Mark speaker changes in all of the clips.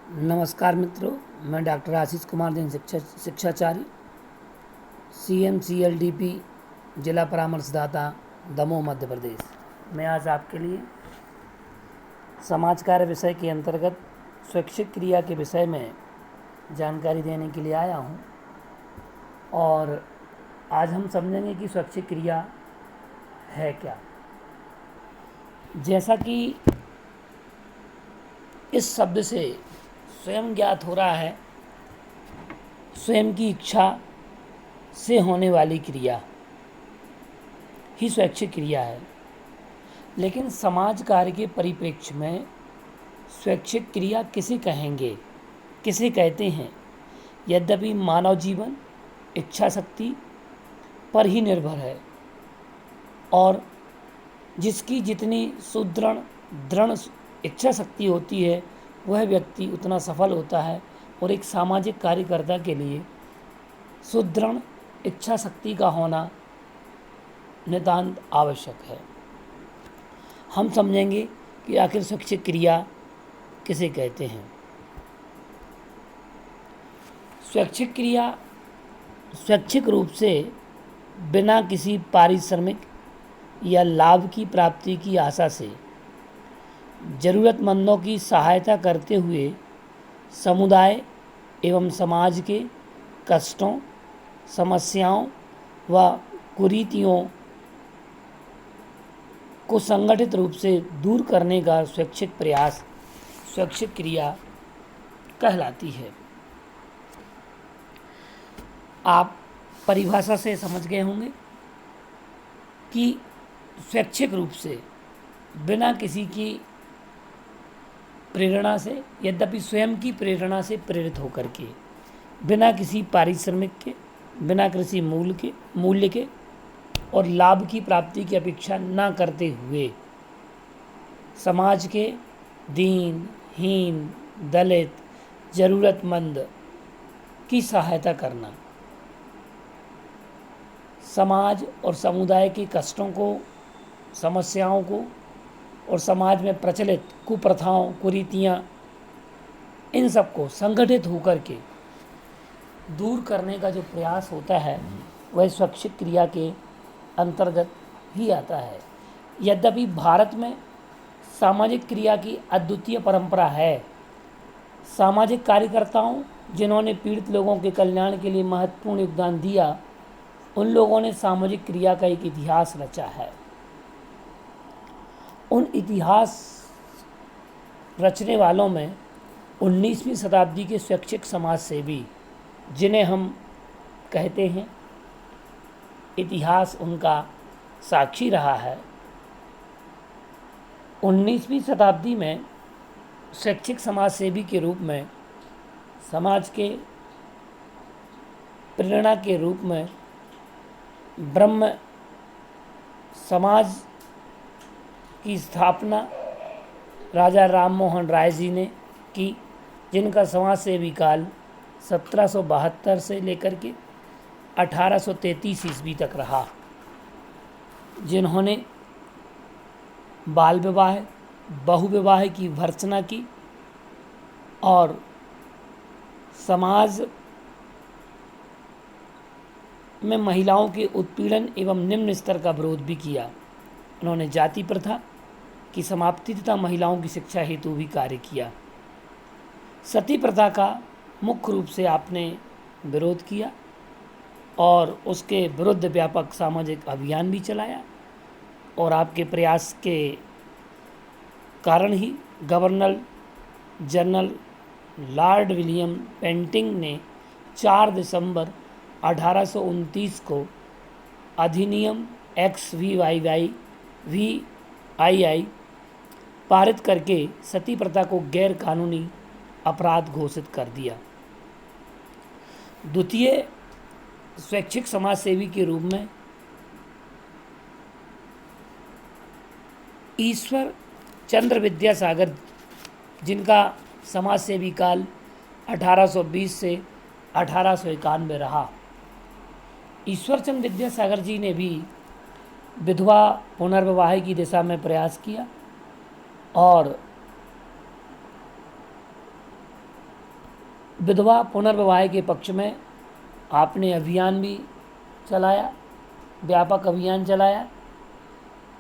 Speaker 1: नमस्कार मित्रों, मैं डॉक्टर आशीष कुमार जैन शिक्षाचार्य CMCLDP जिला परामर्शदाता दमोह मध्य प्रदेश। मैं आज आपके लिए समाज कार्य विषय के अंतर्गत स्वैच्छिक क्रिया के विषय में जानकारी देने के लिए आया हूं। और आज हम समझेंगे कि स्वैच्छिक क्रिया है क्या। जैसा कि इस शब्द से स्वयं ज्ञात हो रहा है, स्वयं की इच्छा से होने वाली क्रिया ही स्वैच्छिक क्रिया है। लेकिन समाज कार्य के परिप्रेक्ष्य में स्वैच्छिक क्रिया किसे कहेंगे, किसे कहते हैं? यद्यपि मानव जीवन इच्छा शक्ति पर ही निर्भर है और जिसकी जितनी सुदृढ़ दृढ़ इच्छा शक्ति होती है वह व्यक्ति उतना सफल होता है। और एक सामाजिक कार्यकर्ता के लिए सुदृढ़ इच्छा शक्ति का होना नितांत आवश्यक है। हम समझेंगे कि आखिर स्वैच्छिक क्रिया किसे कहते हैं। स्वैच्छिक क्रिया स्वैच्छिक रूप से बिना किसी पारिश्रमिक या लाभ की प्राप्ति की आशा से ज़रूरतमंदों की सहायता करते हुए समुदाय एवं समाज के कष्टों, समस्याओं व कुरीतियों को संगठित रूप से दूर करने का स्वैच्छिक प्रयास स्वैच्छिक क्रिया कहलाती है। आप परिभाषा से समझ गए होंगे कि स्वैच्छिक रूप से बिना किसी की प्रेरणा से, यद्यपि स्वयं की प्रेरणा से प्रेरित होकर के, बिना किसी पारिश्रमिक के, बिना किसी मूल्य के और लाभ की प्राप्ति की अपेक्षा न करते हुए समाज के दीन, हीन, दलित, ज़रूरतमंद की सहायता करना, समाज और समुदाय के कष्टों को, समस्याओं को और समाज में प्रचलित कुप्रथाओं, कुरीतियाँ, इन सबको संगठित होकर के दूर करने का जो प्रयास होता है वह स्वैच्छिक क्रिया के अंतर्गत ही आता है। यद्यपि भारत में सामाजिक क्रिया की अद्वितीय परंपरा है। सामाजिक कार्यकर्ताओं जिन्होंने पीड़ित लोगों के कल्याण के लिए महत्वपूर्ण योगदान दिया, उन लोगों ने सामाजिक क्रिया का एक इतिहास रचा है। उन इतिहास रचने वालों में 19वीं शताब्दी के स्वैच्छिक समाज सेवी, जिन्हें हम कहते हैं इतिहास उनका साक्षी रहा है, 19वीं शताब्दी में स्वैच्छिक समाज सेवी के रूप में, समाज के प्रेरणा के रूप में ब्रह्म समाज की स्थापना राजा राम मोहन राय जी ने की, जिनका समाज सेवी काल 1772 से लेकर के 1833 ईस्वी तक रहा। जिन्होंने बाल विवाह, बहुविवाह की भर्त्सना की और समाज में महिलाओं के उत्पीड़न एवं निम्न स्तर का विरोध भी किया। उन्होंने जाति प्रथा की समाप्ति तथा महिलाओं की शिक्षा हेतु भी कार्य किया। सती प्रथा का मुख्य रूप से आपने विरोध किया और उसके विरुद्ध व्यापक सामाजिक अभियान भी चलाया। और आपके प्रयास के कारण ही governor general lord William Bentinck ने 4 दिसंबर 1829 को अधिनियम XVII पारित करके सती प्रथा को गैर कानूनी अपराध घोषित कर दिया। द्वितीय स्वैच्छिक समाज सेवी के रूप में ईश्वर चंद्र विद्यासागर, जिनका समाज सेवी काल 1820 से 1891 रहा। ईश्वर चंद्र विद्यासागर जी ने भी विधवा पुनर्विवाह की दिशा में प्रयास किया और विधवा पुनर्विवाह के पक्ष में आपने अभियान भी चलाया, व्यापक अभियान चलाया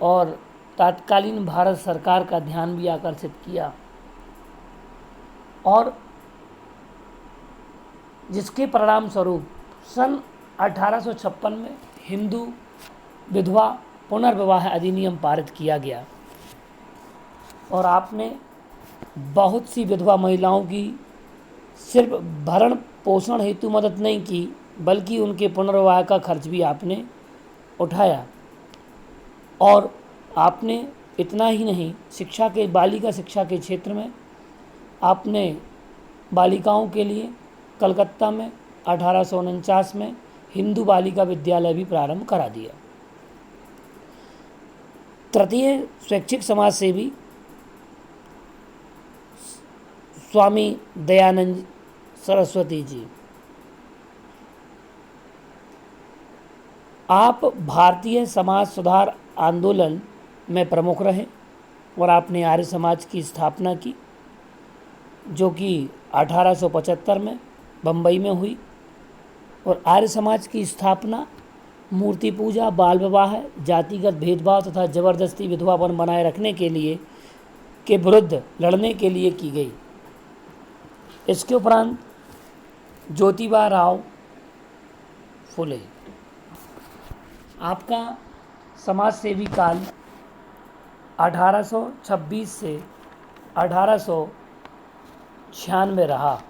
Speaker 1: और तत्कालीन भारत सरकार का ध्यान भी आकर्षित किया, और जिसके परिणाम स्वरूप सन 1856 में हिंदू विधवा पुनर्विवाह अधिनियम पारित किया गया। और आपने बहुत सी विधवा महिलाओं की सिर्फ भरण पोषण हेतु मदद नहीं की, बल्कि उनके पुनर्विवाह का खर्च भी आपने उठाया। और आपने इतना ही नहीं, बालिका शिक्षा के क्षेत्र में आपने बालिकाओं के लिए कलकत्ता में 1849 में हिंदू बालिका विद्यालय भी प्रारंभ करा दिया। तृतीय स्वैच्छिक समाज सेवी स्वामी दयानंद सरस्वती जी। आप भारतीय समाज सुधार आंदोलन में प्रमुख रहे और आपने आर्य समाज की स्थापना की, जो कि 1875 में बम्बई में हुई। और आर्य समाज की स्थापना मूर्ति पूजा, बाल विवाह, जातिगत भेदभाव तथा ज़बरदस्ती विधवापन बनाए रखने के विरुद्ध लड़ने के लिए की गई। इसके उपरांत ज्योतिबा राव फुले। आपका समाज सेवी काल 1826 से 1896 रहा।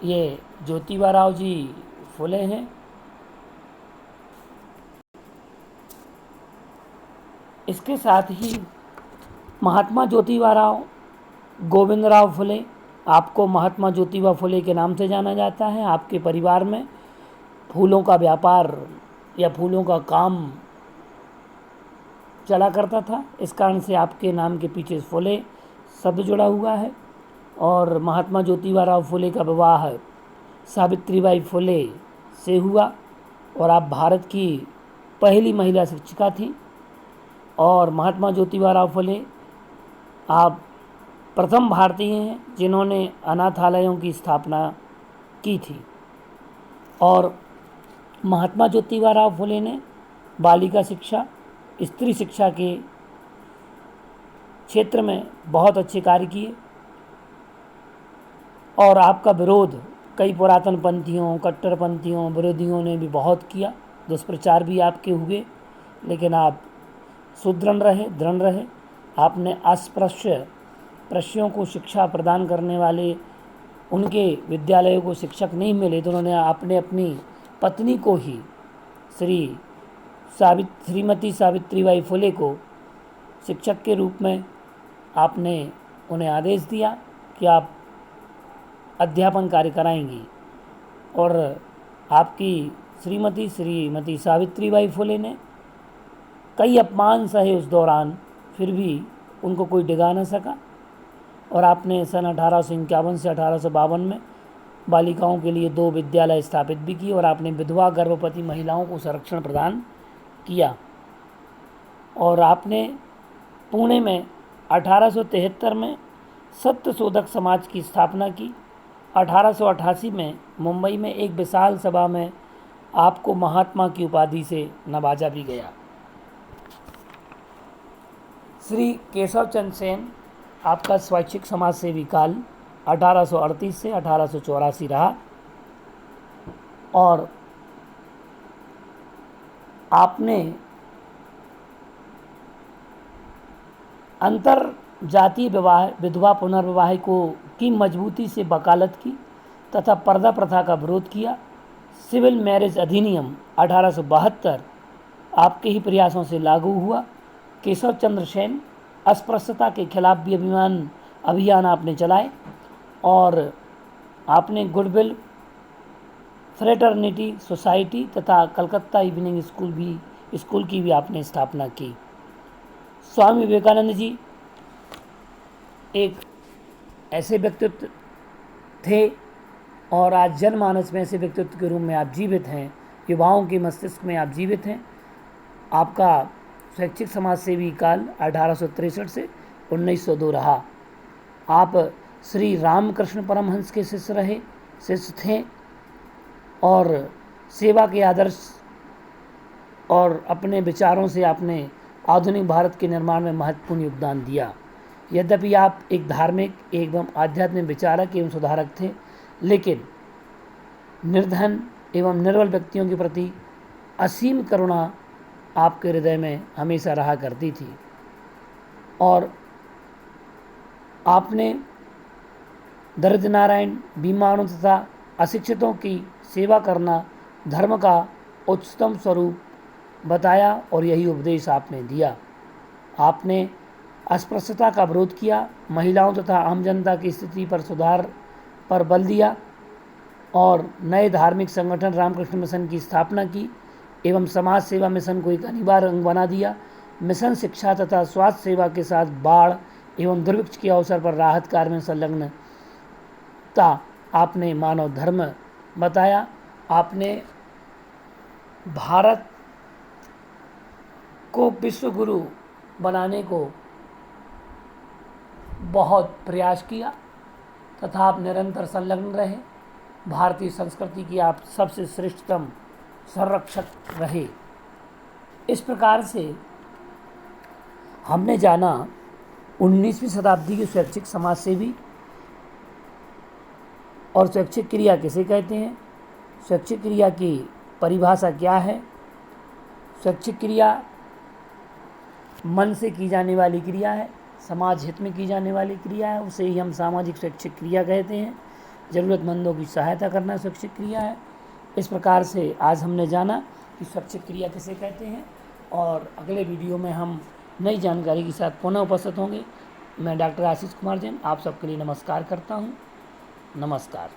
Speaker 1: ये ज्योतिबा राव जी फुले हैं। इसके साथ ही महात्मा ज्योतिबा राव गोविंदराव फुले, आपको महात्मा ज्योतिबा फुले के नाम से जाना जाता है। आपके परिवार में फूलों का व्यापार या फूलों का काम चला करता था, इस कारण से आपके नाम के पीछे फुले शब्द जुड़ा हुआ है। और महात्मा ज्योतिबा राव फुले का विवाह सावित्रीबाई फुले से हुआ और आप भारत की पहली महिला शिक्षिका थी। और महात्मा ज्योतिबा राव फुले आप प्रथम भारतीय हैं जिन्होंने अनाथालयों की स्थापना की थी। और महात्मा ज्योतिबा राव फुले ने बालिका शिक्षा, स्त्री शिक्षा के क्षेत्र में बहुत अच्छे कार्य किए। और आपका विरोध कई पुरातन पंथियों, कट्टरपंथियों, विरोधियों ने भी बहुत किया, दुष्प्रचार भी आपके हुए, लेकिन आप सुदृढ़ रहे, दृढ़ रहे। आपने अस्पृश्यों को शिक्षा प्रदान करने वाले उनके विद्यालयों को शिक्षक नहीं मिले, तो उन्होंने आपने अपनी पत्नी को ही श्रीमती सावित्रीबाई फुले को शिक्षक के रूप में आपने उन्हें आदेश दिया कि आप अध्यापन कार्य कराएंगी। और आपकी श्रीमती सावित्रीबाई फुले ने कई अपमान सहे उस दौरान, फिर भी उनको कोई डिगा न सका। और आपने सन 1851 से 1852 में बालिकाओं के लिए 2 विद्यालय स्थापित भी किए और आपने विधवा गर्भवती महिलाओं को संरक्षण प्रदान किया। और आपने पुणे में 1873 में सत्यशोधक समाज की स्थापना की। 1888 में मुंबई में एक विशाल सभा में आपको महात्मा की उपाधि से नवाजा भी गया। श्री केशव चंद्र सेन, आपका स्वैच्छिक समाज सेवी काल 1838 से 1884 रहा। और आपने अंतर जातीय विधवा पुनर्विवाह की मजबूती से वकालत की तथा पर्दा प्रथा का विरोध किया। सिविल मैरिज अधिनियम 1872 आपके ही प्रयासों से लागू हुआ। केशव चंद्र सेन, अस्पृश्यता के खिलाफ भी अभियान आपने चलाए और आपने गुडविल फ्रेटर्निटी सोसाइटी तथा कलकत्ता इवनिंग स्कूल की भी आपने स्थापना की। स्वामी विवेकानंद जी एक ऐसे व्यक्तित्व थे और आज जनमानस में ऐसे व्यक्तित्व के रूप में आप जीवित हैं, युवाओं के मस्तिष्क में आप जीवित हैं। आपका स्वैच्छिक समाज सेवी काल 1863 से 1902 रहा। आप श्री रामकृष्ण परमहंस के शिष्य थे और सेवा के आदर्श और अपने विचारों से आपने आधुनिक भारत के निर्माण में महत्वपूर्ण योगदान दिया। यद्यपि आप एक धार्मिक एवं आध्यात्मिक विचारक एवं सुधारक थे, लेकिन निर्धन एवं निर्बल व्यक्तियों के प्रति असीम करुणा आपके हृदय में हमेशा रहा करती थी और आपने दरिद्र नारायण, बीमारों तथा अशिक्षितों की सेवा करना धर्म का उच्चतम स्वरूप बताया और यही उपदेश आपने दिया। आपने अस्पृश्यता का विरोध किया, महिलाओं तथा आम जनता की स्थिति पर सुधार पर बल दिया और नए धार्मिक संगठन रामकृष्ण मिशन की स्थापना की एवं समाज सेवा मिशन को एक अनिवार्य अंग बना दिया। मिशन शिक्षा तथा स्वास्थ्य सेवा के साथ बाढ़ एवं दुर्भिक्ष के अवसर पर राहत कार्य में संलग्नता आपने मानव धर्म बताया। आपने भारत को विश्व गुरु बनाने को बहुत प्रयास किया तथा आप निरंतर संलग्न रहे। भारतीय संस्कृति की आप सबसे श्रेष्ठतम संरक्षक रहे। इस प्रकार से हमने जाना 19वीं शताब्दी के स्वैच्छिक समाजसेवी और स्वैच्छिक क्रिया किसे कहते हैं, स्वैच्छिक क्रिया की परिभाषा क्या है। स्वैच्छिक क्रिया मन से की जाने वाली क्रिया है, समाज हित में की जाने वाली क्रिया है, उसे ही हम सामाजिक स्वैच्छिक क्रिया कहते हैं। ज़रूरतमंदों की सहायता करना स्वैच्छिक क्रिया है। इस प्रकार से आज हमने जाना कि स्वैच्छिक क्रिया किसे कहते हैं और अगले वीडियो में हम नई जानकारी के साथ पुनः उपस्थित होंगे। मैं डॉक्टर आशीष कुमार जैन आप सबके लिए नमस्कार करता हूँ। नमस्कार।